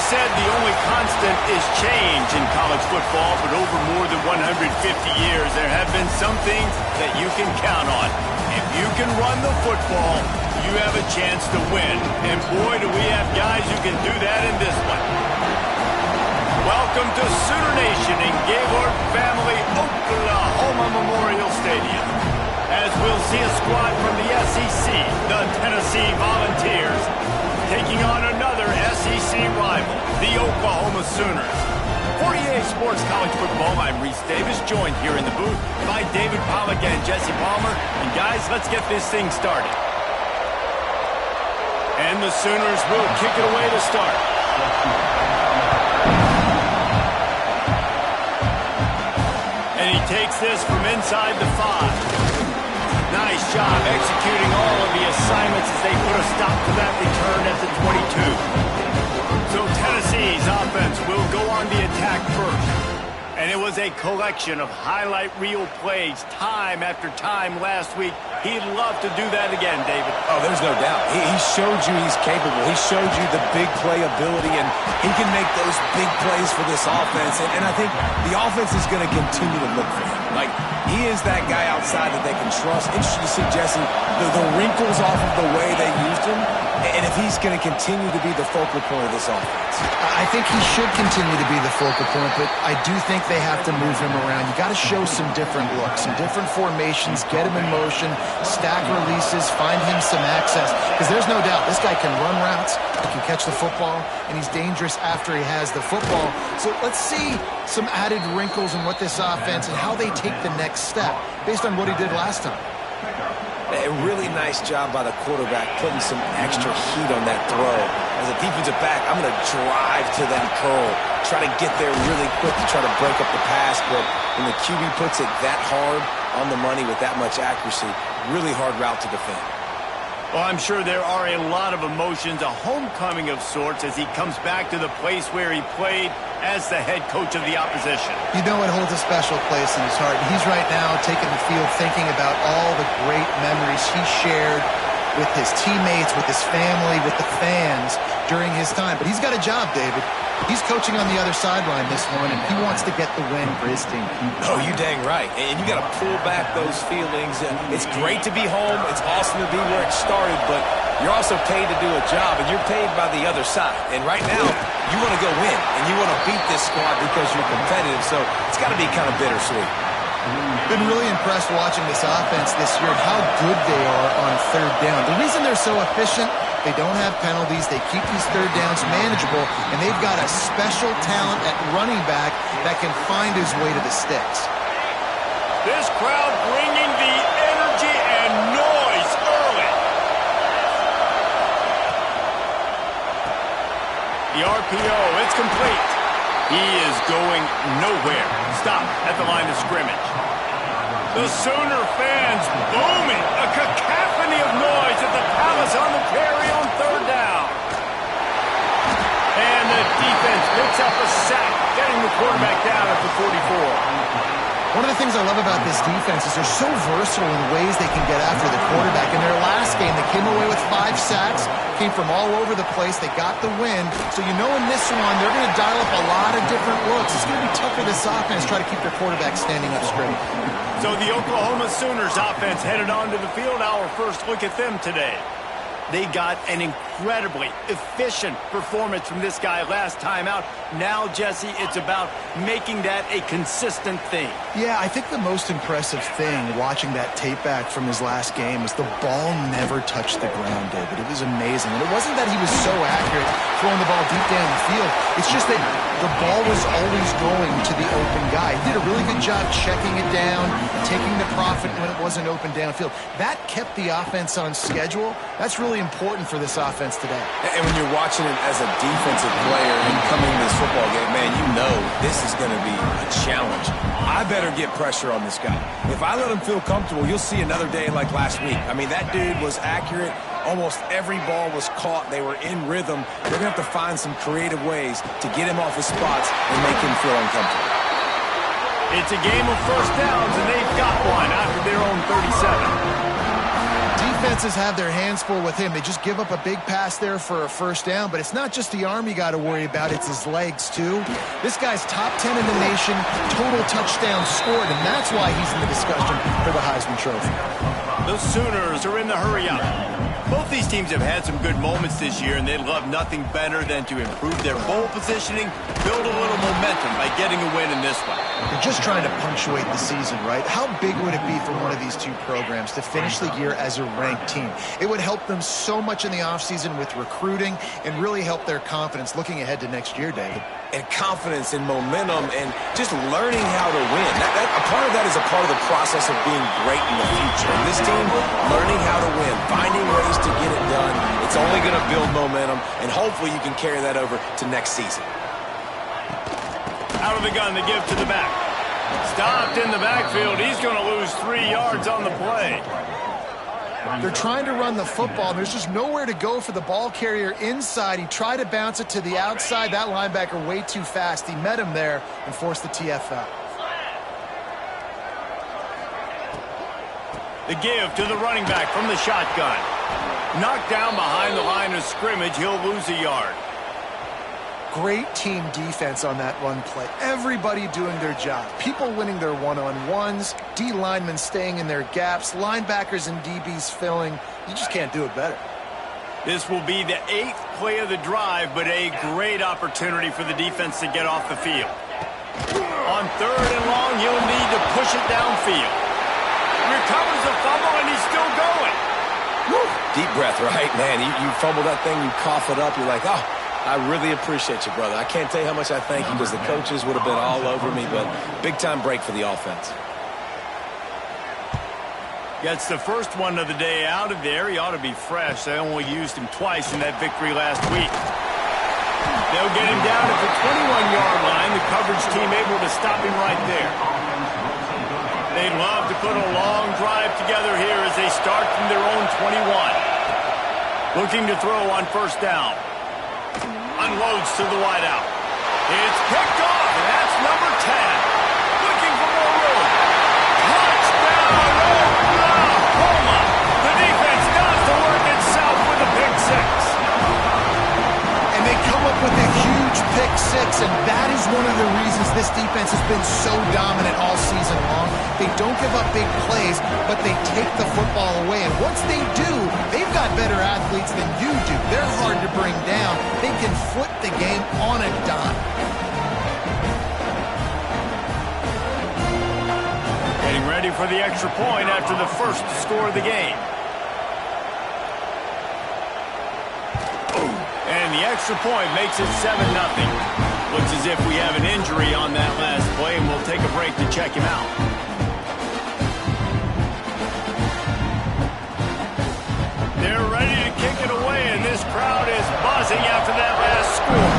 said the only constant is change in college football, but over more than 150 years, there have been some things that you can count on. If you can run the football, you have a chance to win. And boy, do we have guys who can do that in this one. Welcome to Sooner Nation in Gaylord Family Oklahoma Memorial Stadium. As we'll see a squad from the SEC, the Tennessee Volunteers, taking on another SEC rival, the Oklahoma Sooners. For EA Sports College Football, I'm Reese Davis, joined here in the booth by David Pollack and Jesse Palmer. And guys, let's get this thing started. And the Sooners will kick it away to start. And he takes this from inside the 5. Nice job executing all of the assignments as they put a stop to that return at the 22. So Tennessee's offense will go on the attack first. And it was a collection of highlight reel plays time after time last week. He'd love to do that again, David. Oh, there's no doubt. He showed you he's capable. He showed you the big play ability, and he can make those big plays for this offense. And I think the offense is going to continue to look for him. Like, he is that guy outside that they can trust. Interesting to see, Jesse, the wrinkles off of the way they used him, and if he's going to continue to be the focal point of this offense. I think he should continue to be the focal point, but I do think they have to move him around. You got to show some different looks, some different formations, get him in motion, stack releases, find him some access, because there's no doubt this guy can run routes, he can catch the football, and he's dangerous after he has the football. So let's see some added wrinkles in what this offense and how they take the next step based on what he did last time. A really nice job by the quarterback putting some extra heat on that throw. As a defensive back, I'm going to drive to that curl, try to get there really quick to try to break up the pass, but when the QB puts it that hard on the money with that much accuracy, really hard route to defend. Well, I'm sure there are a lot of emotions, a homecoming of sorts as he comes back to the place where he played as the head coach of the opposition. You know it holds a special place in his heart. He's right now taking the field thinking about all the great memories he shared with his teammates, with his family, with the fans during his time. But he's got a job, David. He's coaching on the other sideline this one, and he wants to get the win for his team. Oh, you dang right. And you got to pull back those feelings. It's great to be home. It's awesome to be where it started, but you're also paid to do a job, and you're paid by the other side. And right now, you want to go win, and you want to beat this squad because you're competitive, so it's got to be kind of bittersweet. Been really impressed watching this offense this year and how good they are on third down. The reason they're so efficient, they don't have penalties, they keep these third downs manageable, and they've got a special talent at running back that can find his way to the sticks. This crowd bringing the energy and noise early. The RPO, it's complete. He is going nowhere. Stop at the line of scrimmage. The Sooner fans booming. A cacophony of noise at the Palace on the Prairie on third down. And the defense picks up a sack, getting the quarterback down at the 44. One of the things I love about this defense is they're so versatile in ways they can get after the quarterback. In their last game, they came away with 5 sacks, came from all over the place. They got the win. So you know in this one, they're going to dial up a lot of different looks. It's going to be tough for this offense to try to keep their quarterback standing up straight. So the Oklahoma Sooners offense headed onto the field. Our first look at them today. They got an incredibly efficient performance from this guy last time out. Now, Jesse, it's about making that a consistent thing. Yeah, I think the most impressive thing watching that tape back from his last game was the ball never touched the ground, David. It was amazing. And it wasn't that he was so accurate throwing the ball deep down the field. It's just that the ball was always going to the open guy. He did a really good job checking it down, taking the profit when it wasn't open downfield. That kept the offense on schedule. That's really important for this offense today. And when you're watching it as a defensive player and coming to this football game, man, you know this is going to be a challenge. I better get pressure on this guy. If I let him feel comfortable, you'll see another day like last week. I mean, that dude was accurate. Almost every ball was caught. They were in rhythm. They're going to have to find some creative ways to get him off his spots and make him feel uncomfortable. It's a game of first downs, and they've got one after their own 37. defenses have their hands full with him. They just give up a big pass there for a first down, but it's not just the arm you got to worry about, it's his legs too. This guy's top 10 in the nation, total touchdowns scored, and that's why he's in the discussion for the Heisman Trophy. The Sooners are in the hurry-up. Both these teams have had some good moments this year, and they'd love nothing better than to improve their bowl positioning, build a little momentum by getting a win in this one. They're just trying to punctuate the season, right? How big would it be for one of these two programs to finish the year as a ranked team? It would help them so much in the offseason with recruiting and really help their confidence looking ahead to next year, David. And confidence and momentum and just learning how to win. A part of that is a part of the process of being great in the future. And this team, learning how to win, finding ways to get it done. It's only going to build momentum, and hopefully you can carry that over to next season. Out of the gun, they give to the back. Stopped in the backfield. He's going to lose 3 yards on the play. They're trying to run the football, and there's just nowhere to go for the ball carrier inside. He tried to bounce it to the outside. That linebacker way too fast. He met him there and forced the TFL. The give to the running back from the shotgun. Knocked down behind the line of scrimmage. He'll lose a yard. Great team defense on that run play. Everybody doing their job. People winning their one-on-ones, D linemen staying in their gaps, linebackers and DBs filling. You just can't do it better. This will be the 8th play of the drive, but a great opportunity for the defense to get off the field. On 3rd and long, he'll need to push it downfield. Recovers the fumble, and he's still going. Woo. Deep breath, right, man? You fumble that thing, you cough it up, you're like, oh, I really appreciate you, brother. I can't tell you how much I thank you because the coaches would have been all over me, but big-time break for the offense. Gets the first one of the day out of there. He ought to be fresh. They only used him twice in that victory last week. They'll get him down at the 21-yard line. The coverage team able to stop him right there. They'd love to put a long drive together here as they start from their own 21. Looking to throw on first down. Unloads to the wideout. It's picked off, and that's number 10. Looking for more room. Touchdown, Oklahoma. The defense does the work itself with a pick six. And they come up with a huge pick six, and that is one of the reasons this defense has been so dominant all season long. They don't give up big plays, but they take the football away. And once they do, they've got better athletes than you do. They're hard to bring down. They can flip the game on a dime. Getting ready for the extra point after the first score of the game. And the extra point makes it 7-0. Looks as if we have an injury on that last play, and we'll take a break to check him out. They're ready to kick it away, and this crowd is buzzing after that last score.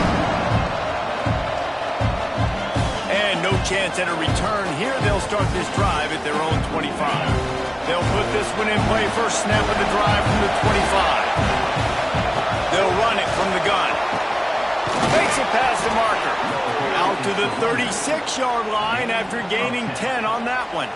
And no chance at a return here. They'll start this drive at their own 25. They'll put this one in play first snap of the drive from the 25. They'll run it from the gun. Fakes it past the marker. Out to the 36-yard line after gaining 10 on that one.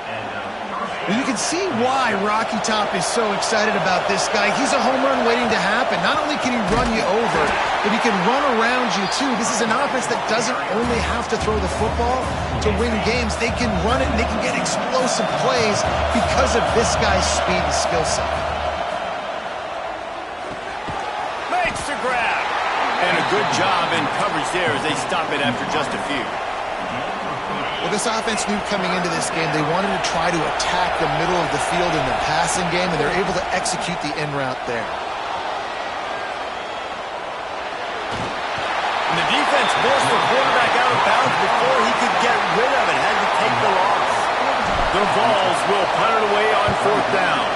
You can see why Rocky Top is so excited about this guy. He's a home run waiting to happen. Not only can he run you over, but he can run around you too. This is an offense that doesn't only have to throw the football to win games. They can run it and they can get explosive plays because of this guy's speed and skill set. Makes the grab. And a good job in coverage there as they stop it after just a few. Well, this offense knew coming into this game they wanted to try to attack the middle of the field in the passing game, and they're able to execute the in route there. And the defense forced the quarterback out of bounds before he could get rid of it. Had to take the loss. The Vols will punt it away on 4th down.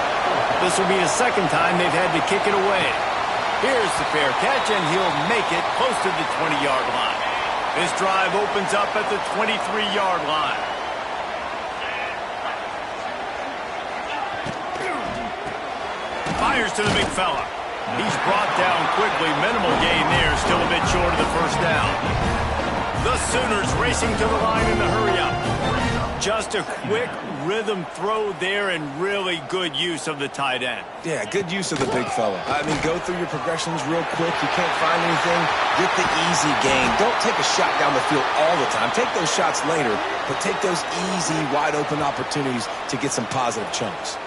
This will be the second time they've had to kick it away. Here's the fair catch, and he'll make it close to the 20-yard line. This drive opens up at the 23-yard line. Fires to the big fella. He's brought down quickly. Minimal gain there. Still a bit short of the first down. The Sooners racing to the line in the hurry-up. Just a quick rhythm throw there and really good use of the tight end. Yeah, good use of the big fella. I mean, go through your progressions real quick. You can't find anything. Get the easy gain. Don't take a shot down the field all the time. Take those shots later, but take those easy, wide-open opportunities to get some positive chunks.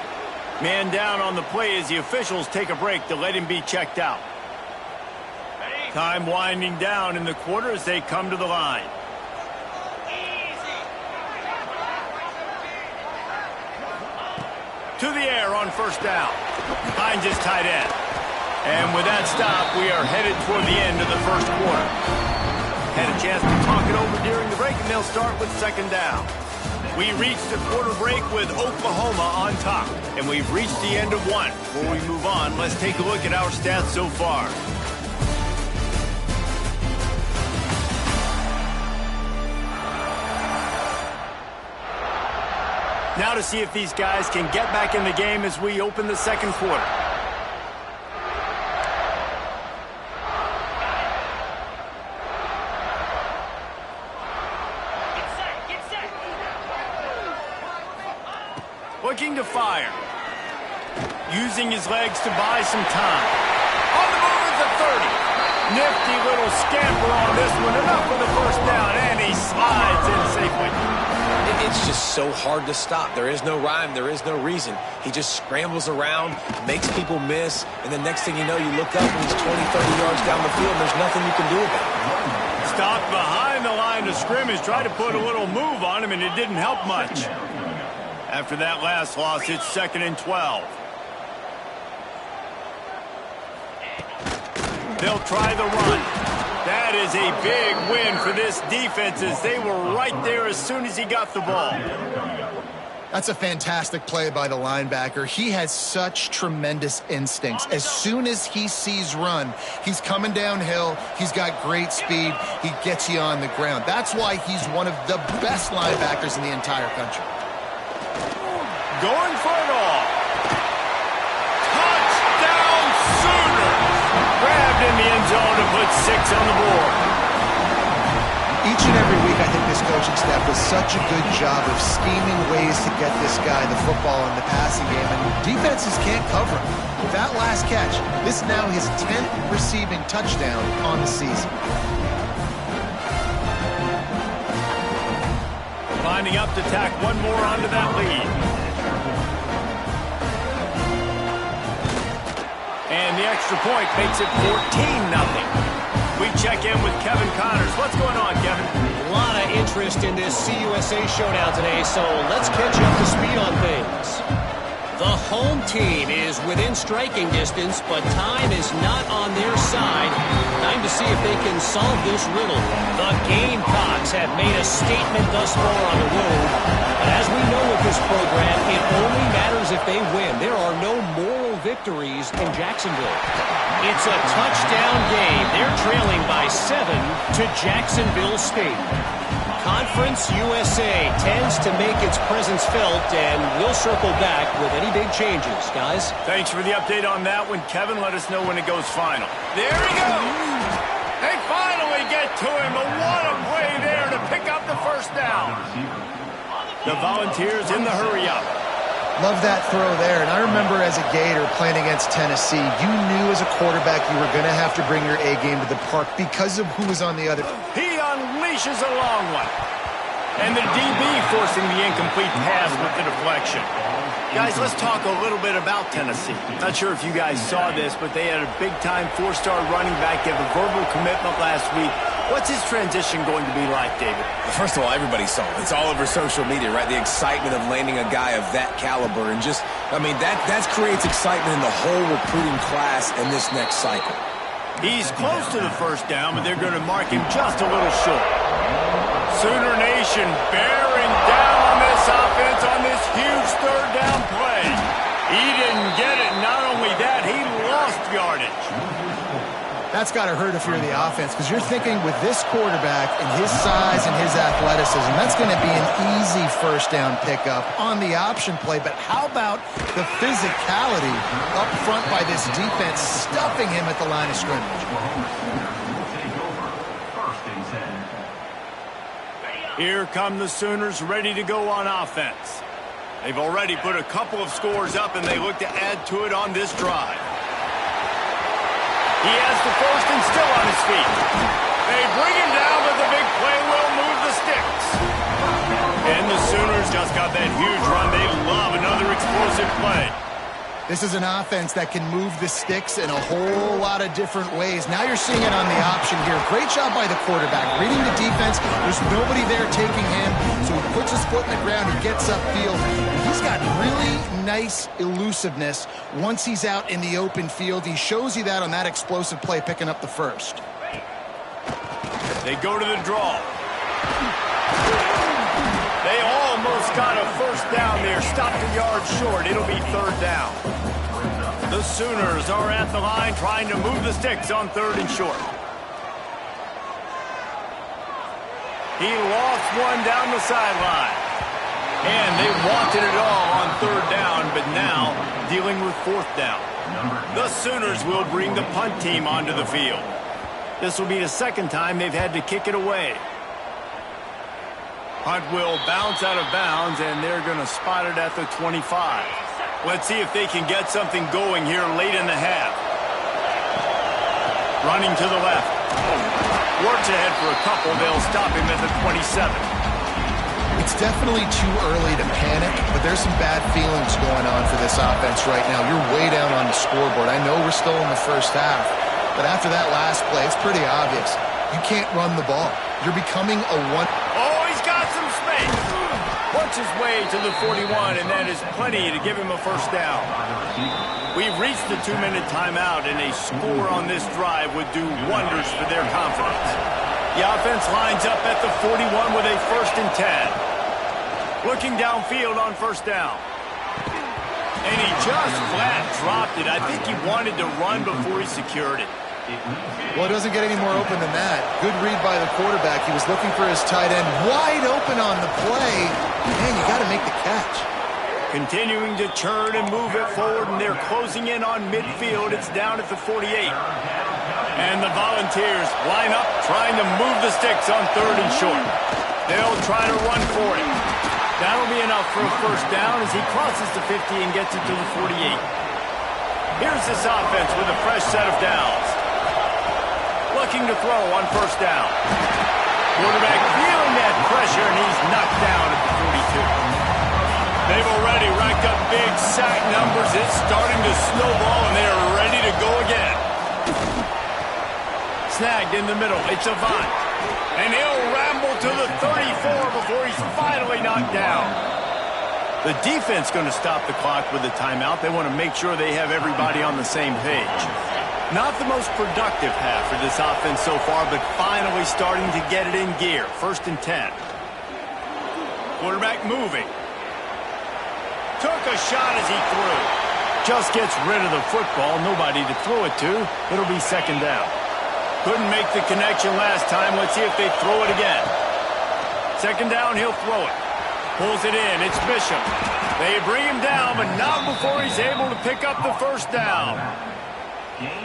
Man down on the play as the officials take a break to let him be checked out. Time winding down in the quarter as they come to the line. To the air on first down. Finds his tight end. And with that stop, we are headed toward the end of the first quarter. Had a chance to talk it over during the break, and they'll start with second down. We reached the quarter break with Oklahoma on top, and we've reached the end of one. Before we move on, let's take a look at our stats so far. Now to see if these guys can get back in the game as we open the second quarter. Get set. Looking to fire. Using his legs to buy some time. On the move at the 30. Nifty little scamper on this one. Enough for the first down, and he slides in safely. It's just so hard to stop. There is no rhyme. There is no reason. He just scrambles around, makes people miss, and the next thing you know, you look up and he's 20, 30 yards down the field, and there's nothing you can do about it. Stopped behind the line of scrimmage. Tried to put a little move on him, and it didn't help much. After that last loss, it's 2nd and 12. They'll try the run. That is a big win for this defense as they were right there as soon as he got the ball. That's a fantastic play by the linebacker. He has such tremendous instincts. As soon as he sees run, he's coming downhill. He's got great speed. He gets you on the ground. That's why he's one of the best linebackers in the entire country. Going for it all. Touchdown Sooners! Grabbed in the end zone to put 6 on the board. Each and every week, I think this coaching staff does such a good job of scheming ways to get this guy the football in the passing game, and defenses can't cover him. With that last catch, this is now his 10th receiving touchdown on the season. Lining up to tack one more onto that lead. And the extra point makes it 14-0. We check in with Kevin Connors. What's going on, Kevin? A lot of interest in this CUSA showdown today, so let's catch you up to speed on things. The home team is within striking distance, but time is not on their side. Time to see if they can solve this riddle. The Gamecocks have made a statement thus far on the road, but as we know with this program, it only matters if they win. There are no moral victories in Jacksonville. It's a touchdown game. They're trailing by 7 to Jacksonville State. Conference USA tends to make its presence felt, and we'll circle back with any big changes, guys. Thanks for the update on that one, Kevin. Let us know when it goes final. There he goes! They finally get to him, but what a play there to pick up the first down. The Volunteers in the hurry-up. Love that throw there, and I remember as a Gator playing against Tennessee, you knew as a quarterback you were going to have to bring your A game to the park because of who was on the other. He unleashes a long one. And the DB forcing the incomplete pass with the deflection. Guys, let's talk a little bit about Tennessee. Not sure if you guys saw this, but they had a big-time 4-star running back give a verbal commitment last week. What's his transition going to be like, David? First of all, everybody saw it. It's all over social media, right? The excitement of landing a guy of that caliber. And just, I mean, that creates excitement in the whole recruiting class in this next cycle. He's close to the first down, but they're going to mark him just a little short. Sooner Nation bearing down on this offense on this huge third down play. He didn't get it. Not only that, he lost yardage. That's got to hurt if you're the offense, because you're thinking with this quarterback and his size and his athleticism, that's going to be an easy first down pickup on the option play. But how about the physicality up front by this defense, stuffing him at the line of scrimmage? Here come the Sooners ready to go on offense. They've already put a couple of scores up, and they look to add to it on this drive. He has the first and still on his feet. They bring him down, but the big play will move the sticks. And the Sooners just got that huge run. They love another explosive play. This is an offense that can move the sticks in a whole lot of different ways. Now you're seeing it on the option here. Great job by the quarterback. Reading the defense, there's nobody there taking him, so he puts his foot in the ground, he gets upfield. He's got really nice elusiveness once he's out in the open field. He shows you that on that explosive play, picking up the first. They go to the draw. They almost got a first down there. Stopped a yard short. It'll be third down. The Sooners are at the line trying to move the sticks on third and short. He lost one down the sideline. And they wanted it all on third down, but now dealing with fourth down. The Sooners will bring the punt team onto the field. This will be the second time they've had to kick it away. Punt will bounce out of bounds, and they're going to spot it at the 25. Let's see if they can get something going here late in the half. Running to the left. Works ahead for a couple. They'll stop him at the 27. It's definitely too early to panic, but there's some bad feelings going on for this offense right now. You're way down on the scoreboard. I know we're still in the first half, but after that last play, it's pretty obvious. You can't run the ball. You're becoming a one... Oh, he's got some space. Works his way to the 41, and that is plenty to give him a first down. We've reached the 2-minute timeout, and a score on this drive would do wonders for their confidence. The offense lines up at the 41 with a first and 10. Looking downfield on first down. And he just flat dropped it. I think he wanted to run before he secured it. Well, it doesn't get any more open than that. Good read by the quarterback. He was looking for his tight end. Wide open on the play. Man, you got to make the catch. Continuing to turn and move it forward, and they're closing in on midfield. It's down at the 48. And the Volunteers line up, trying to move the sticks on third and short. They'll try to run for it. That'll be enough for a first down as he crosses the 50 and gets it to the 48. Here's this offense with a fresh set of downs. Looking to throw on first down. Quarterback feeling that pressure, and he's knocked down at the 42. They've already racked up big sack numbers. It's starting to snowball, and they're ready to go again. Snagged in the middle. It's Avant. And he'll ramble to the 34 before he's finally knocked down. The defense going to stop the clock with a timeout. They want to make sure they have everybody on the same page. Not the most productive half for this offense so far, but finally starting to get it in gear. First and 10. Quarterback moving. Took a shot as he threw. Just gets rid of the football. Nobody to throw it to. It'll be second down. Couldn't make the connection last time. Let's see if they throw it again. Second down, he'll throw it. Pulls it in. It's Bishop. They bring him down, but not before he's able to pick up the first down.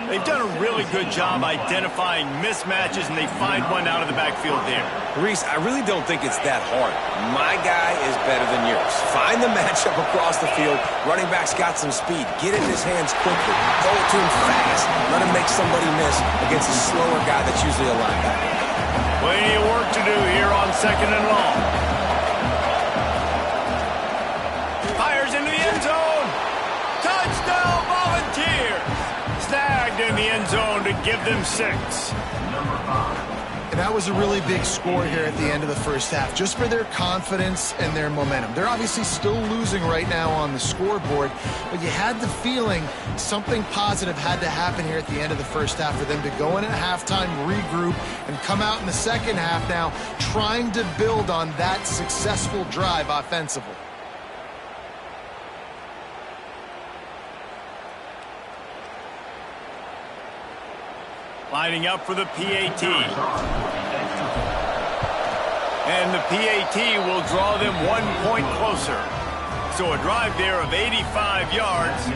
They've done a really good job identifying mismatches, and they find one out of the backfield there. Reese, I really don't think it's that hard. My guy is better than yours. Find the matchup across the field. Running back's got some speed. Get it in his hands quickly. Throw it to him fast. Let him make somebody miss against a slower guy that's usually a linebacker. Plenty of work to do here on second and long. Fires into the end zone. Touchdown, Volunteers. Snagged in the end zone to give them 6. And that was a really big score here at the end of the first half, just for their confidence and their momentum. They're obviously still losing right now on the scoreboard, but you had the feeling something positive had to happen here at the end of the first half for them to go in at halftime, regroup, and come out in the second half now trying to build on that successful drive offensively. Lining up for the PAT. And the PAT will draw them 1 point closer. So a drive there of 85 yards,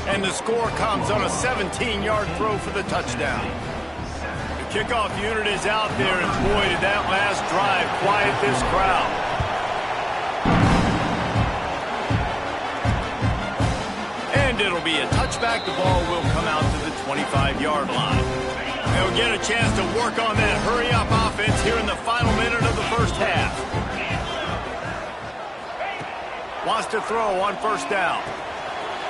and the score comes on a 17-yard throw for the touchdown. The Kickoff unit is out there, and boy, did that last drive quiet this crowd. And it'll be a touchback. The ball will come out to the 25-yard line. They'll get a chance to work on that hurry-up offense here in the final minute of the first half. Wants to throw on first down.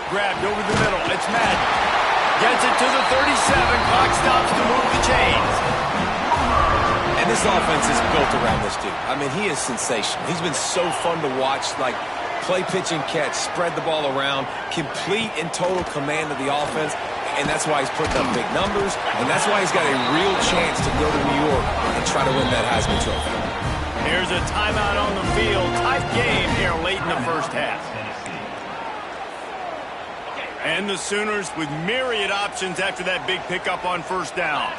Grabbed over the middle. It's Madden. Gets it to the 37. Clock stops to move the chains. And this offense is built around this dude. I mean, he is sensational. He's been so fun to watch, like play, pitch, and catch, spread the ball around, complete and total command of the offense. And that's why he's putting up big numbers, and that's why he's got a real chance to go to New York and try to win that Heisman Trophy. Here's a timeout on the field. Tight game here late in the first half. And the Sooners with myriad options after that big pickup on first down.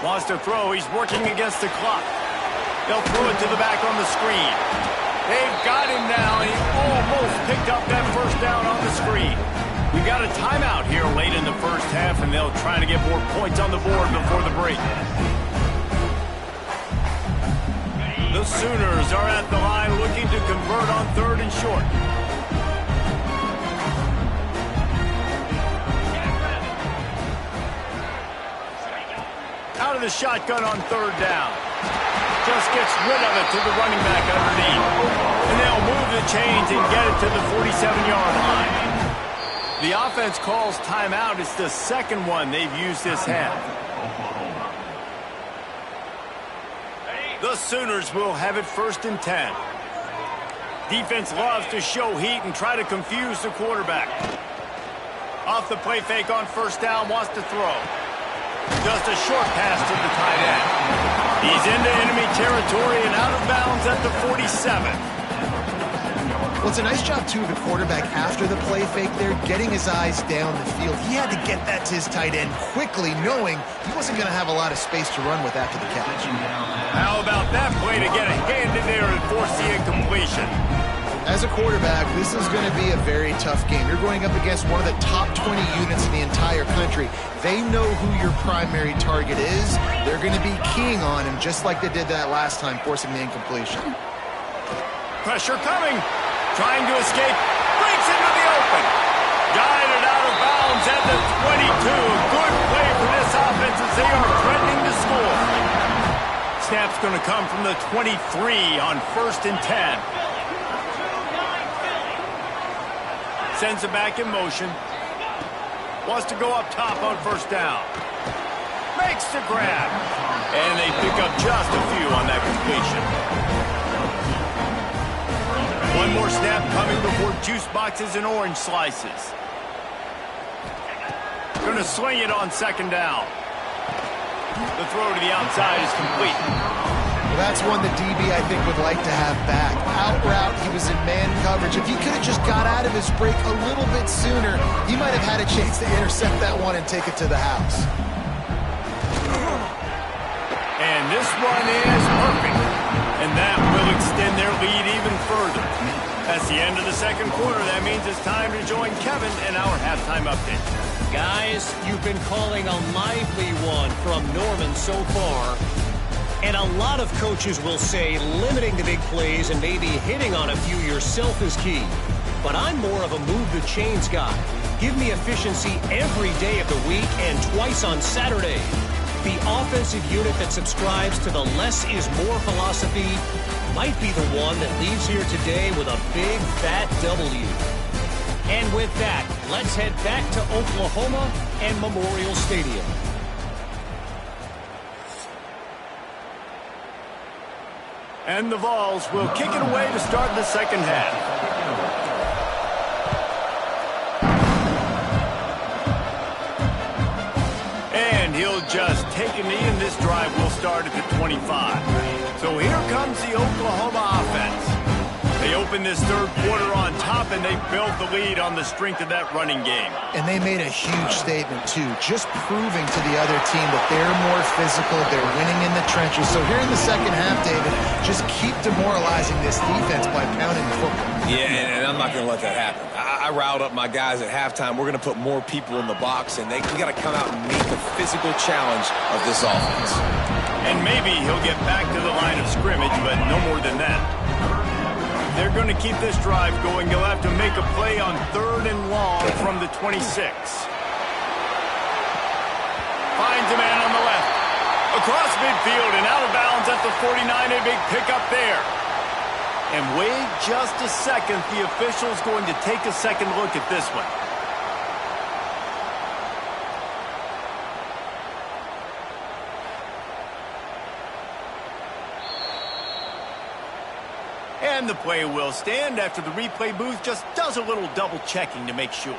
Wants to throw. He's working against the clock. They'll throw it to the back on the screen. They've got him now. He almost picked up that first down on the screen. We've got a timeout here late in the first half, and they'll try to get more points on the board before the break. The Sooners are at the line looking to convert on 3rd and short. Out of the shotgun on 3rd down. Just gets rid of it to the running back underneath. And they'll move the chains and get it to the 47-yard line. The offense calls timeout. It's the second one they've used this half. The Sooners will have it 1st and 10. Defense loves to show heat and try to confuse the quarterback. Off the play fake on first down, wants to throw. Just a short pass to the tight end. He's into enemy territory and out of bounds at the 47. Well, it's a nice job, too, of the quarterback after the play fake there, getting his eyes down the field. He had to get that to his tight end quickly, knowing he wasn't going to have a lot of space to run with after the catch. How about that play to get a hand in there and force the incompletion? As a quarterback, this is going to be a very tough game. You're going up against one of the top 20 units in the entire country. They know who your primary target is. They're going to be keying on him, just like they did that last time, forcing the incompletion. Pressure coming. Trying to escape. Breaks into the open. Guided out of bounds at the 22. Good play for this offense as they are threatening to score. Snap's going to come from the 23 on 1st and 10. Sends it back in motion. Wants to go up top on first down. Makes the grab. And they pick up just a few on that completion. One more snap coming before juice boxes and orange slices. Going to sling it on 2nd down. The throw to the outside is complete. Well, that's one the DB, I think, would like to have back. Out route, he was in man coverage. If he could have just got out of his break a little bit sooner, he might have had a chance to intercept that one and take it to the house. And this one is perfect. And that will extend their lead even further. That's the end of the second quarter. That means it's time to join Kevin in our halftime update. Guys, you've been calling a lively one from Norman so far. And a lot of coaches will say limiting the big plays and maybe hitting on a few yourself is key. But I'm more of a move the chains guy. Give me efficiency every day of the week and twice on Saturday. The offensive unit that subscribes to the less is more philosophy might be the one that leaves here today with a big, fat W. And with that, let's head back to Oklahoma and Memorial Stadium. And the Vols will kick it away to start the second half. He'll just take a knee, and this drive will start at the 25. So here comes the Oklahoma offense. They They opened this third quarter on top, and they built the lead on the strength of that running game. And they made a huge statement, too, just proving to the other team that they're more physical, they're winning in the trenches. So here in the second half, David, just keep demoralizing this defense by pounding the football. Yeah, and I'm not going to let that happen. I riled up my guys at halftime. We're going to put more people in the box, and we got to come out and meet the physical challenge of this offense. And maybe he'll get back to the line of scrimmage, but no more than that. They're going to keep this drive going. They'll have to make a play on 3rd and long from the 26. Finds a man on the left. Across midfield and out of bounds at the 49. A big pickup there. And wait just a second. The official's going to take a second look at this one. And the play will stand after the replay booth just does a little double checking to make sure.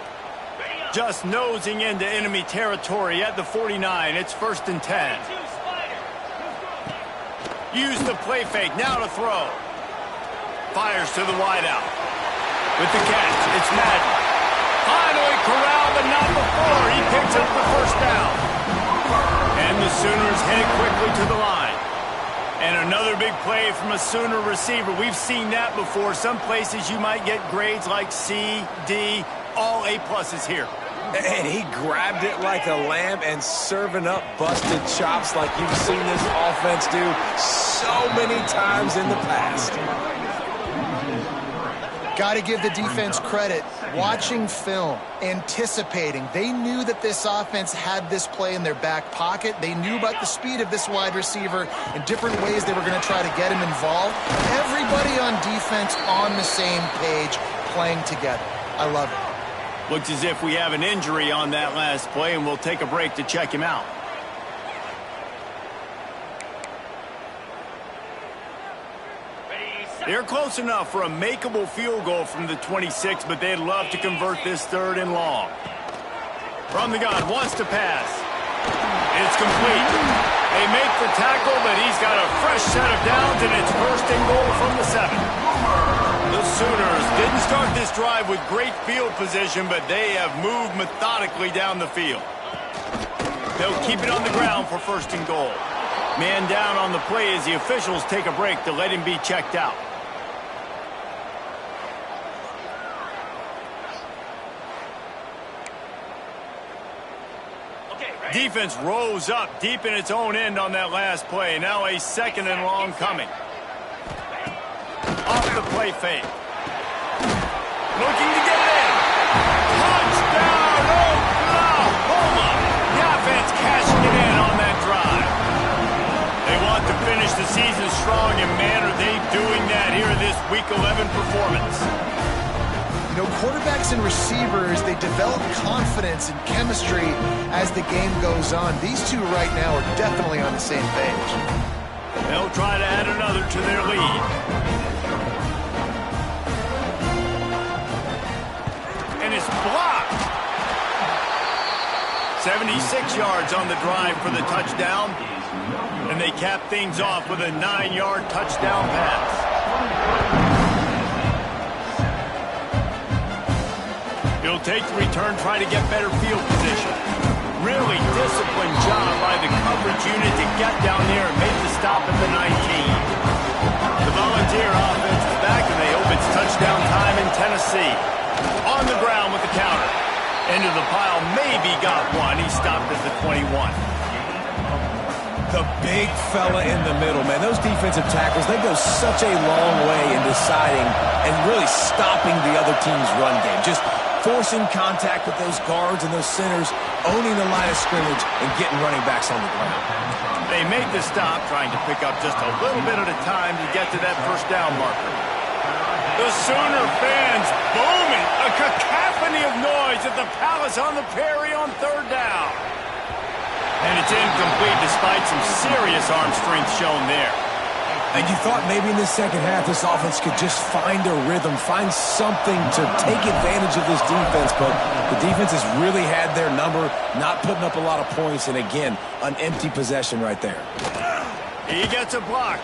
Just nosing into enemy territory at the 49. It's 1st and 10. Use the play fake. Now to throw. Fires to the wideout. With the catch, it's Madden. Finally corralled, but not before. He picks up the first down. And the Sooners head quickly to the line. And another big play from a Sooner receiver. We've seen that before. Some places you might get grades like C, D, all A-pluses here. And he grabbed it like a lamb and serving up busted chops like you've seen this offense do so many times in the past. Got to give the defense credit. Watching film, anticipating. They knew that this offense had this play in their back pocket. They knew about the speed of this wide receiver and different ways they were going to try to get him involved. Everybody on defense on the same page, playing together. I love it. Looks as if we have an injury on that last play, and we'll take a break to check him out. They're close enough for a makeable field goal from the 26, but they'd love to convert this 3rd and long. From the gun, wants to pass. It's complete. They make the tackle, but he's got a fresh set of downs, and it's 1st and goal from the 7. The Sooners didn't start this drive with great field position, but they have moved methodically down the field. They'll keep it on the ground for 1st and goal. Man down on the play as the officials take a break to let him be checked out. Defense rose up deep in its own end on that last play. Now a 2nd and long coming. Off the play fake. Looking to get it in. Touchdown, Oklahoma! The offense cashing it in on that drive. They want to finish the season strong, and man, are they doing that here in this Week 11 performance. You know, quarterbacks and receivers, they develop confidence and chemistry as the game goes on. These two right now are definitely on the same page. They'll try to add another to their lead. And it's blocked. 76 yards on the drive for the touchdown. And they cap things off with a 9-yard touchdown pass. He'll take the return, try to get better field position. Really disciplined job by the coverage unit to get down there and make the stop at the 19. The Volunteer offense is back, and they hope it's touchdown time in Tennessee. On the ground with the counter. Into the pile, maybe got one. He stopped at the 21. The big fella in the middle, man. Those defensive tackles, they go such a long way in deciding and really stopping the other team's run game. Just forcing contact with those guards and those centers, owning the line of scrimmage, and getting running backs on the ground. They make the stop, trying to pick up just a little bit at a time to get to that 1st down marker. The Sooner fans booming, a cacophony of noise at the Palace on the Prairie on 3rd down. And it's incomplete despite some serious arm strength shown there. And you thought maybe in the second half this offense could just find a rhythm, find something to take advantage of this defense, but the defense has really had their number, not putting up a lot of points, and again, an empty possession right there. He gets a block.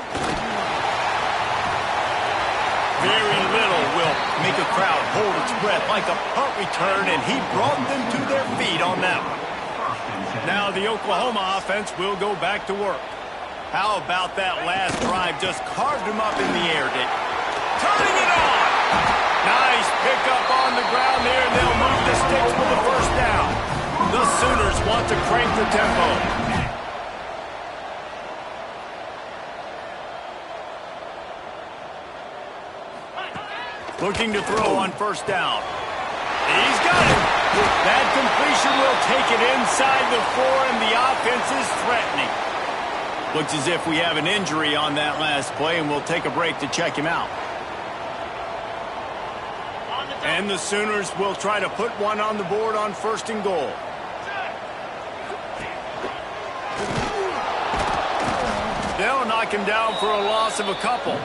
Very little will make a crowd hold its breath like a punt return, and he brought them to their feet on that one. Now the Oklahoma offense will go back to work. How about that last drive? Just carved him up in the air, Dick. Turning it on! Nice pickup on the ground there, and they'll move the sticks for the first down. The Sooners want to crank the tempo. Looking to throw on first down. He's got it. That completion will take it inside the 4, and the offense is threatening. Looks as if we have an injury on that last play, and we'll take a break to check him out. And the Sooners will try to put one on the board on 1st and goal. They'll knock him down for a loss of a couple.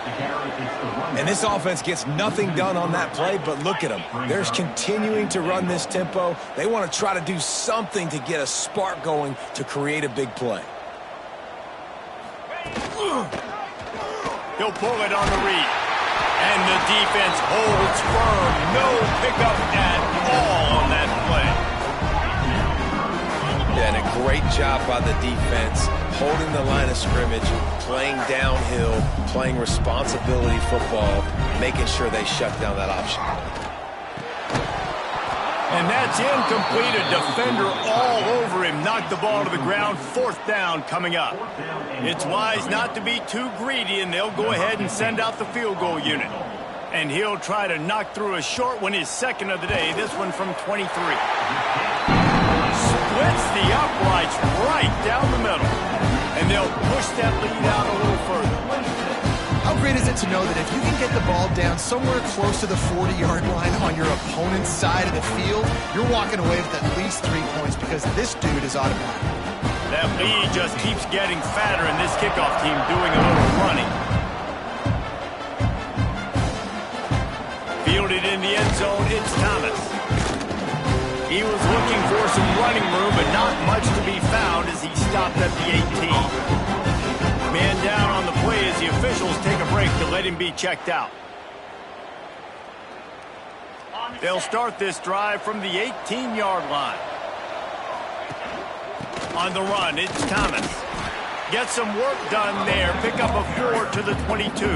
And this offense gets nothing done on that play, but look at them. They're continuing to run this tempo. They want to try to do something to get a spark going to create a big play. He'll pull it on the read. And the defense holds firm. No pickup at all on that play. Yeah, and a great job by the defense, holding the line of scrimmage, playing downhill, playing responsibility football, making sure they shut down that option. And that's incomplete. A defender all over him. Knocked the ball to the ground. 4th down coming up. It's wise not to be too greedy, and they'll go ahead and send out the field goal unit. And he'll try to knock through a short one, his 2nd of the day, this one from 23. Splits the uprights right down the middle. And they'll push that lead out a little further. How great is it to know that if you can get the ball down somewhere close to the 40-yard line on your opponent's side of the field, you're walking away with at least 3 points because this dude is automatic. That lead just keeps getting fatter, and this kickoff team doing a little running. Fielded in the end zone, it's Thomas. He was looking for some running room, but not much to be found as he stopped at the 18. Man down on the play as the officials take a break to let him be checked out. They'll start this drive from the 18-yard line. On the run, it's Thomas. Get some work done there. Pick up a 4 to the 22.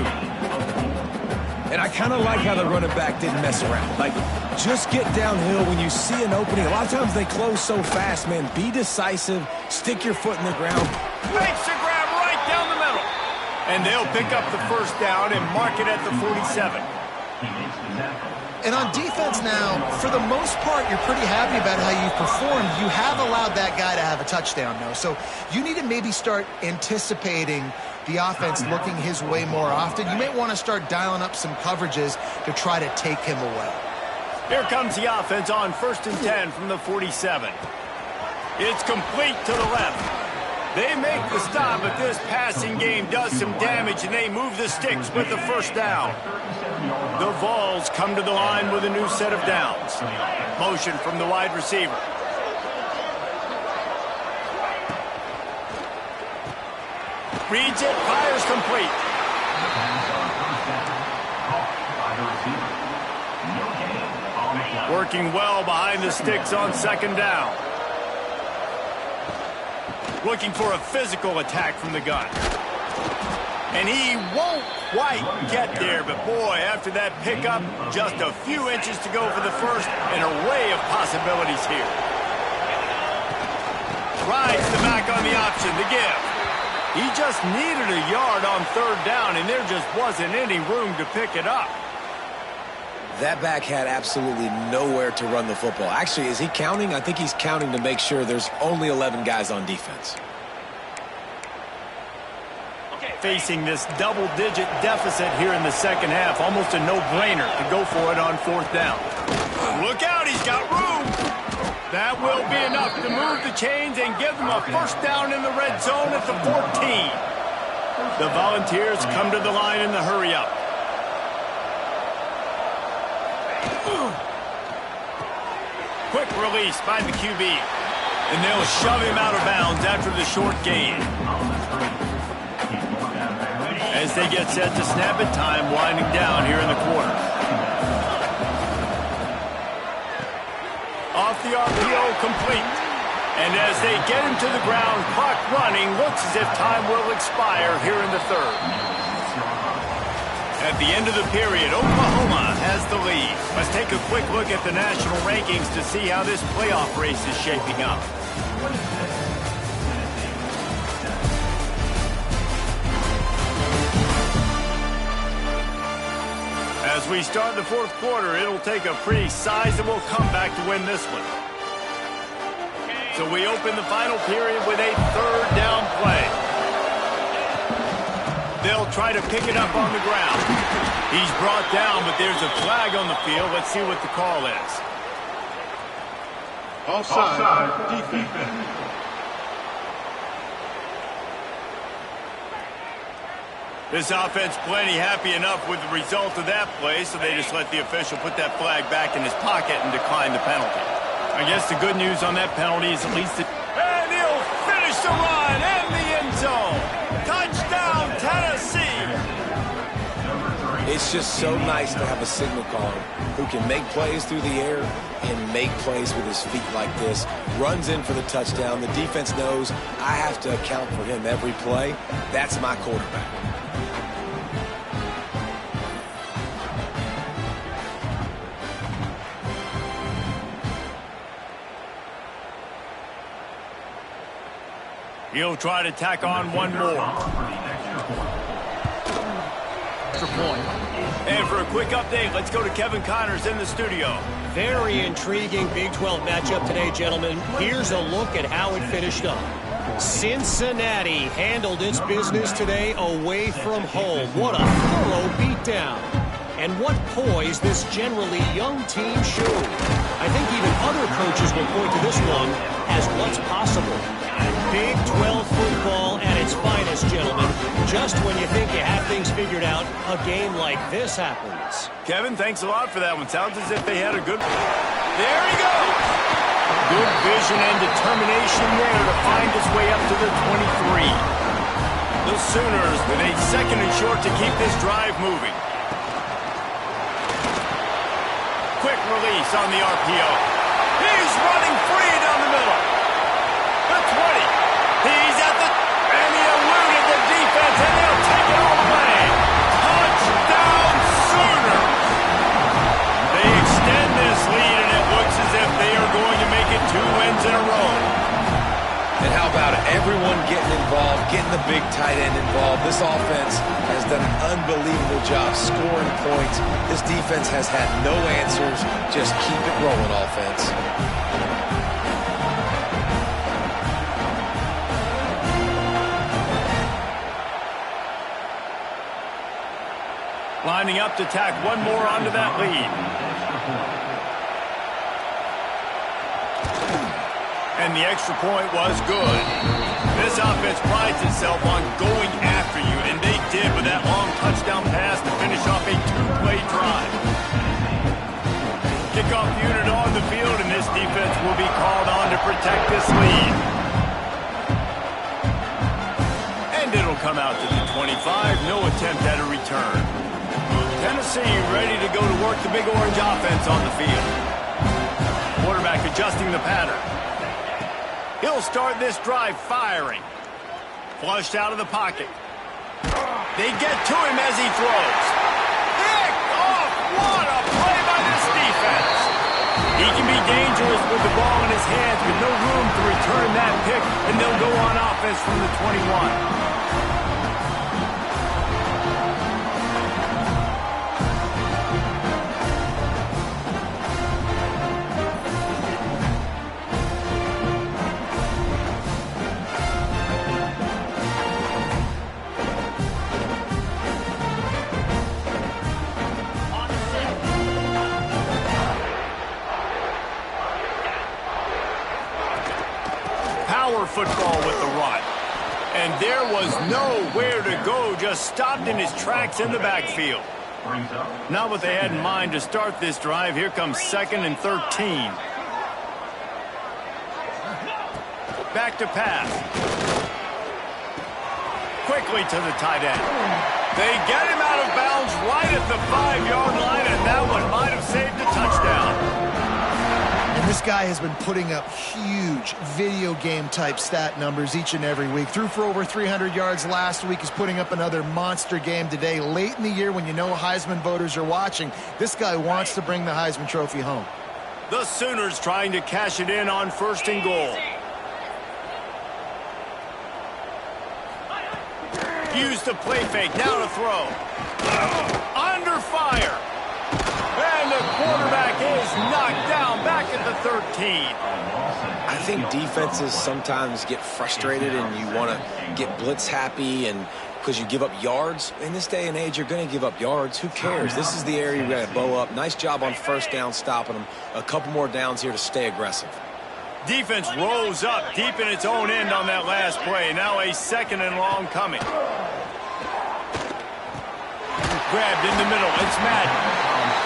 And I kind of like how the running back didn't mess around. Like, just get downhill when you see an opening. A lot of times they close so fast, man. Be decisive. Stick your foot in the ground. Makes the grab right down the middle. And they'll pick up the first down and mark it at the 47. And on defense now, for the most part, you're pretty happy about how you've performed. You have allowed that guy to have a touchdown, though. So you need to maybe start anticipating the offense looking his way more often. You may want to start dialing up some coverages to try to take him away. Here comes the offense on 1st and 10 from the 47. It's complete to the left. They make the stop, but this passing game does some damage, and they move the sticks with the first down. The Vols come to the line with a new set of downs. Motion from the wide receiver. Reads it, fires complete. Working well behind the sticks on 2nd down. Looking for a physical attack from the gun. And he won't quite get there, but boy, after that pickup, just a few inches to go for the first, an array of possibilities here. Rides the back on the option, the give. He just needed a yard on 3rd down, and there just wasn't any room to pick it up. That back had absolutely nowhere to run the football. Actually, is he counting? I think he's counting to make sure there's only 11 guys on defense. Facing this double-digit deficit here in the 2nd half, almost a no-brainer to go for it on 4th down. Look out, he's got room. That will be enough to move the chains and give them a first down in the red zone at the 14. The Volunteers come to the line in the hurry-up. Quick release by the QB. And they'll shove him out of bounds after the short gain. as they get set to snap it, time winding down here in the quarter. Off the RPO, complete. And as they get him to the ground, clock running, looks as if time will expire here in the third. At the end of the period, Oklahoma has the lead. Let's take a quick look at the national rankings to see how this playoff race is shaping up. As we start the fourth quarter, it'll take a pretty sizable comeback to win this one. So we open the final period with a third down play. They'll try to pick it up on the ground. He's brought down, but there's a flag on the field. Let's see what the call is. Offside, defense. This offense plenty happy enough with the result of that play, so they just let the official put that flag back in his pocket and decline the penalty. I guess the good news on that penalty is at least and he'll finish the run in the end zone. Touchdown, Tennessee! It's just so nice to have a signal caller who can make plays through the air and make plays with his feet like this. Runs in for the touchdown. The defense knows I have to account for him every play. That's my quarterback. He'll try to tack on one more. Extra point. And for a quick update, let's go to Kevin Connors in the studio. Very intriguing Big 12 matchup today, gentlemen. Here's a look at how it finished up. Cincinnati handled its business today away from home. What a thorough beatdown. And what poise this generally young team showed. I think even other coaches will point to this one as what's possible. Big 12 football at its finest, gentlemen. Just when you think you have things figured out, a game like this happens. Kevin, thanks a lot for that one. Sounds as if they had a good... There he goes! Good vision and determination there to find his way up to the 23. The Sooners with a second and short to keep this drive moving. Quick release on the RPO. He's running free down the middle. The 20. He's at the... And he eluded the defense, and they'll take it all away. Touchdown, Sooners! They extend this lead, and it looks as if they are going to make it 2 wins in a row. And how about it? Everyone getting involved, getting the big tight end involved. This offense has done an unbelievable job scoring points. This defense has had no answers. Just keep it rolling, offense. Lining up to tack one more onto that lead. And the extra point was good. This offense prides itself on going after you, and they did with that long touchdown pass to finish off a 2-play drive. Kickoff unit on the field, and this defense will be called on to protect this lead. And it'll come out to the 25. No attempt at a return. Tennessee ready to go to work the Big Orange offense on the field. Quarterback adjusting the pattern. He'll start this drive firing. Flushed out of the pocket. They get to him as he throws. Picked off! What a play by this defense! He can be dangerous with the ball in his hands with no room to return that pick, and they'll go on offense from the 21. Football with the run. And there was nowhere to go, just stopped in his tracks in the backfield. Not what they had in mind to start this drive. Here comes 2nd and 13. Back to pass. Quickly to the tight end. They get him out of bounds right at the 5-yard line, and that one might have saved a touchdown. And this guy has been putting up huge video game type stat numbers each and every week. Threw for over 300 yards last week. He's putting up another monster game today. Late in the year when you know Heisman voters are watching, this guy wants to bring the Heisman Trophy home. The Sooners trying to cash it in on 1st and goal. Use the play fake, now to throw. Under fire. And the quarterback is knocked down back at the 13. I think defenses sometimes get frustrated and you want to get blitz happy and because you give up yards. In this day and age, you're going to give up yards. Who cares? This is the area you're going to bow up. Nice job on 1st down stopping them. A couple more downs here to stay aggressive. Defense rose up deep in its own end on that last play. Now a 2nd and long coming. Grabbed in the middle. It's Madden.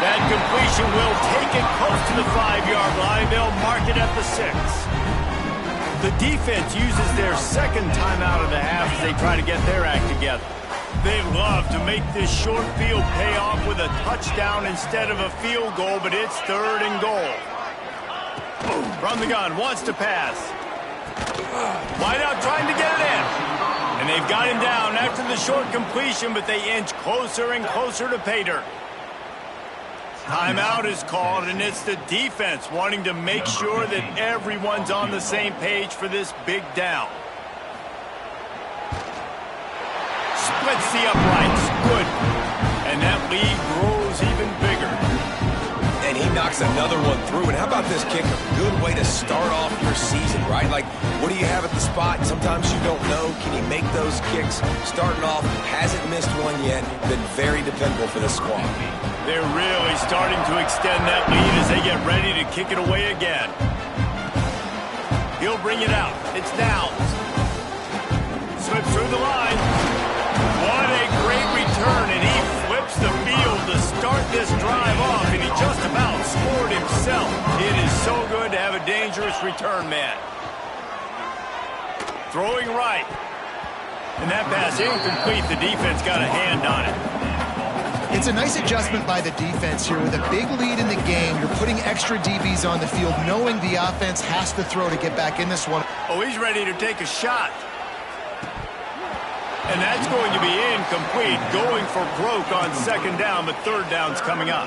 That completion will take it close to the 5-yard line. They'll mark it at the 6. The defense uses their 2nd timeout of the half as they try to get their act together. They love to make this short field pay off with a touchdown instead of a field goal, but it's 3rd and goal. From the gun, wants to pass. Wideout trying to get it in. And they've got him down after the short completion, but they inch closer and closer to pay dirt. Timeout is called, and it's the defense wanting to make sure that everyone's on the same page for this big down. Splits the uprights. Good. And that lead grows even bigger. And he knocks another one through. And how about this kick? A good way to start off your season, right? Like, what do you have at the spot? Sometimes you don't know. Can you make those kicks? Starting off, hasn't missed one yet. Been very dependable for this squad. They're really starting to extend that lead as they get ready to kick it away again. He'll bring it out. It's Downs. Slips through the line. What a great return, and he flips the field to start this drive off, and he just about scored himself. It is so good to have a dangerous return man. Throwing right. And that pass incomplete. The defense got a hand on it. It's a nice adjustment by the defense here. With a big lead in the game, you're putting extra DBs on the field, knowing the offense has to throw to get back in this one. Oh, he's ready to take a shot. And that's going to be incomplete, going for broke on 2nd down, but 3rd down's coming up.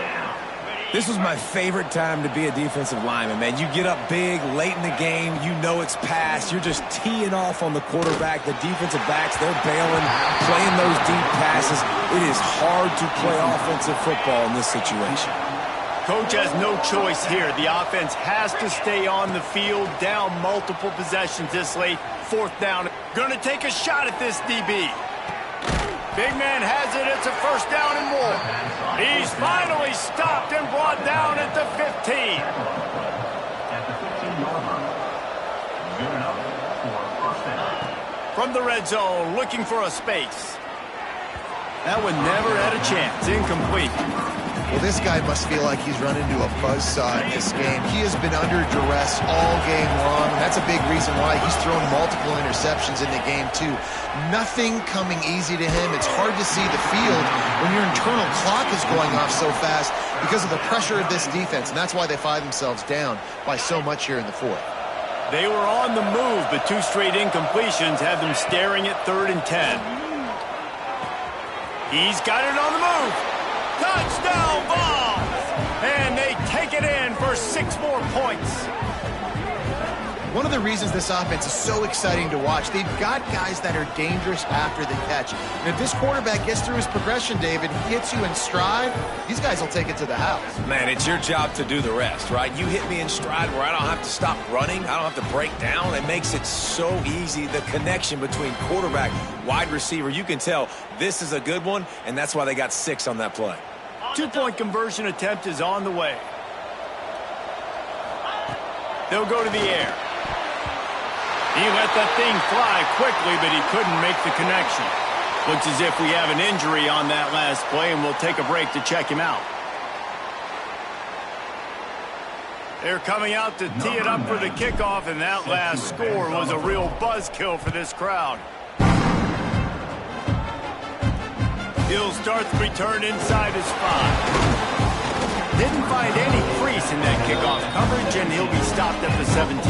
This was my favorite time to be a defensive lineman, man. You get up big, late in the game, you know it's past. You're just teeing off on the quarterback. The defensive backs, they're bailing, playing those deep passes. It is hard to play offensive football in this situation. Coach has no choice here. The offense has to stay on the field, down multiple possessions this late. 4th down. Gonna take a shot at this DB. Big man has it. It's a 1st down and more. He's finally stopped and brought down at the 15. From the red zone, looking for a space. That one never had a chance. Incomplete. Well, this guy must feel like he's run into a buzzsaw in this game. He has been under duress all game long, and that's a big reason why he's thrown multiple interceptions in the game, too. Nothing coming easy to him. It's hard to see the field when your internal clock is going off so fast because of the pressure of this defense, and that's why they find themselves down by so much here in the 4th. They were on the move, but 2 straight incompletions have them staring at 3rd and 10. He's got it on the move. Touchdown ball! And they take it in for 6 more points. One of the reasons this offense is so exciting to watch, they've got guys that are dangerous after the catch. And if this quarterback gets through his progression, David, hits you in stride, these guys will take it to the house. Man, it's your job to do the rest, right? You hit me in stride where I don't have to stop running. I don't have to break down. It makes it so easy. The connection between quarterback, wide receiver, you can tell this is a good one, and that's why they got 6 on that play. 2-point conversion attempt is on the way. They'll go to the air. He let that thing fly quickly, but he couldn't make the connection. Looks as if we have an injury on that last play, and we'll take a break to check him out. They're coming out to tee it up for the kickoff, and that last score was a real buzzkill for this crowd. He'll start the return inside his 5. Didn't find any crease in that kickoff coverage, and he'll be stopped at the 17.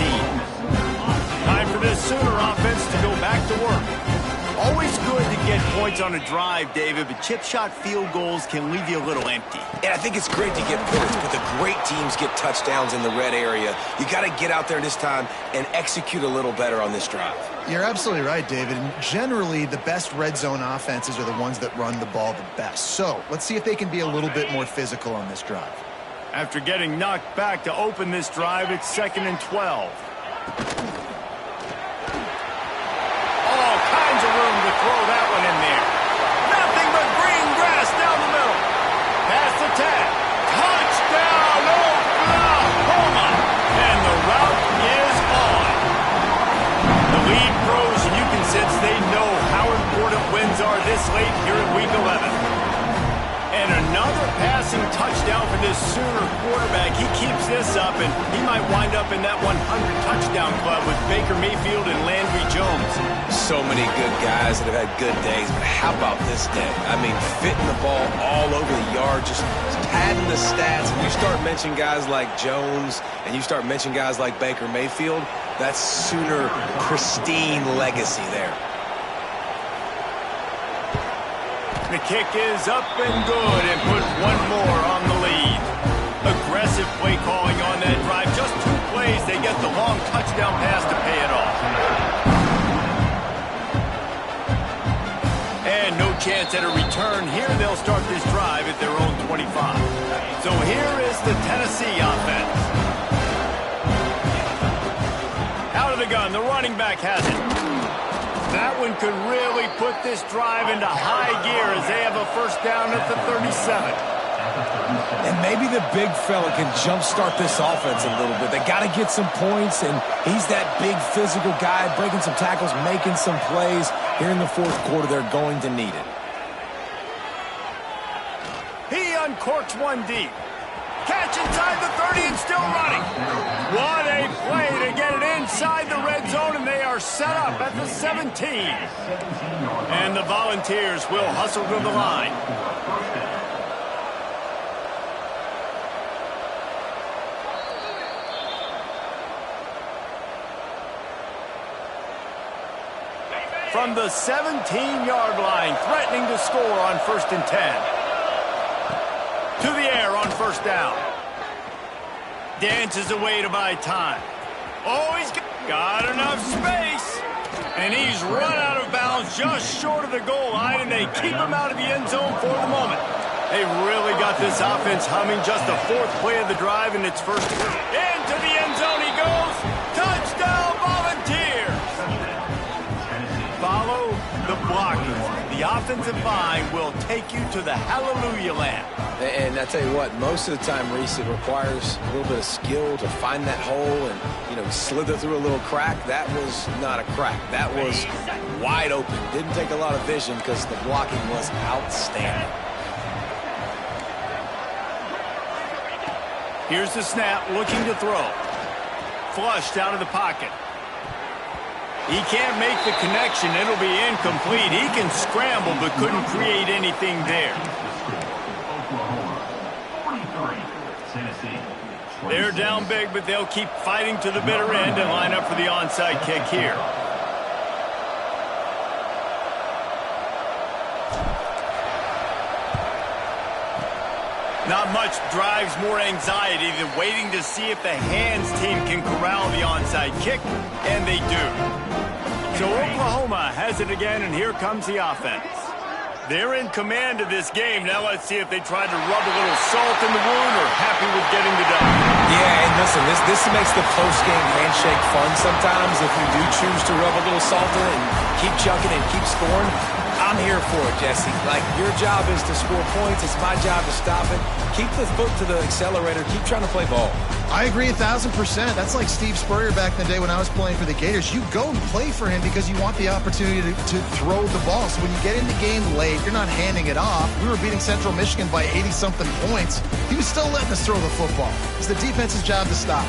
Time for this Sooner offense to go back to work. Always good to get points on a drive, David, but chip shot field goals can leave you a little empty. And I think it's great to get points, but the great teams get touchdowns in the red area. You got to get out there this time and execute a little better on this drive. You're absolutely right, David. And generally, the best red zone offenses are the ones that run the ball the best. So let's see if they can be a little bit more physical on this drive. After getting knocked back to open this drive, it's 2nd and 12. All kinds of room to throw that one in there. Nothing but green grass down the middle. Pass the tag. Touchdown, Oklahoma! And the route is on. The lead grows, and you can sense they know how important wins are this late here in Week 11. And another passing touchdown for this Sooner quarterback. He keeps this up, and he might wind up in that 100-touchdown club with Baker Mayfield and Landry Jones. So many good guys that have had good days, but how about this day? I mean, fitting the ball all over the yard, just padding the stats. And you start mentioning guys like Jones, and you start mentioning guys like Baker Mayfield, that's Sooner pristine legacy there. The kick is up and good and puts one more on the lead. Aggressive play calling on that drive. Just 2 plays, they get the long touchdown pass to pay it off. And no chance at a return here. They'll start this drive at their own 25. So here is the Tennessee offense. Out of the gun, the running back has it. That one could really put this drive into high gear as they have a first down at the 37. And maybe the big fella can jumpstart this offense a little bit. They got to get some points, and he's that big physical guy, breaking some tackles, making some plays. Here in the 4th quarter, they're going to need it. He uncorks one deep. Catch inside the 30 and still running. What a play to get it inside the red zone, and they are set up at the 17. And the Volunteers will hustle to the line. From the 17-yard line, threatening to score on 1st and 10. To the air on first down. Dances away to buy time. Oh, he's got enough space. And he's run out of bounds just short of the goal line, and they keep him out of the end zone for the moment. They really got this offense humming. Just the 4th play of the drive, and it's first. Into the end zone he goes. Touchdown, Volunteers. Follow the blocking. The offensive line will take you to the hallelujah land. And I tell you what, most of the time, Reese, it requires a little bit of skill to find that hole and, slither through a little crack. That was not a crack. That was wide open. Didn't take a lot of vision because the blocking was outstanding. Here's the snap, looking to throw. Flushed out of the pocket. He can't make the connection. It'll be incomplete. He can scramble, but couldn't create anything there. They're down big, but they'll keep fighting to the bitter end and line up for the onside kick here. Not much drives more anxiety than waiting to see if the hands team can corral the onside kick, and they do. So Oklahoma has it again, and here comes the offense. They're in command of this game. Now let's see if they try to rub a little salt in the wound or happy with getting the done. Yeah, and listen, this makes the post-game handshake fun sometimes if you do choose to rub a little salt in and keep chucking and keep scoring. I'm here for it, Jesse. Like, your job is to score points. It's my job to stop it. Keep the foot to the accelerator. Keep trying to play ball. I agree 1,000%. That's like Steve Spurrier back in the day when I was playing for the Gators. You go and play for him because you want the opportunity to throw the ball. So when you get in the game late, you're not handing it off. We were beating Central Michigan by 80-something points. He was still letting us throw the football. It's the defense's job to stop.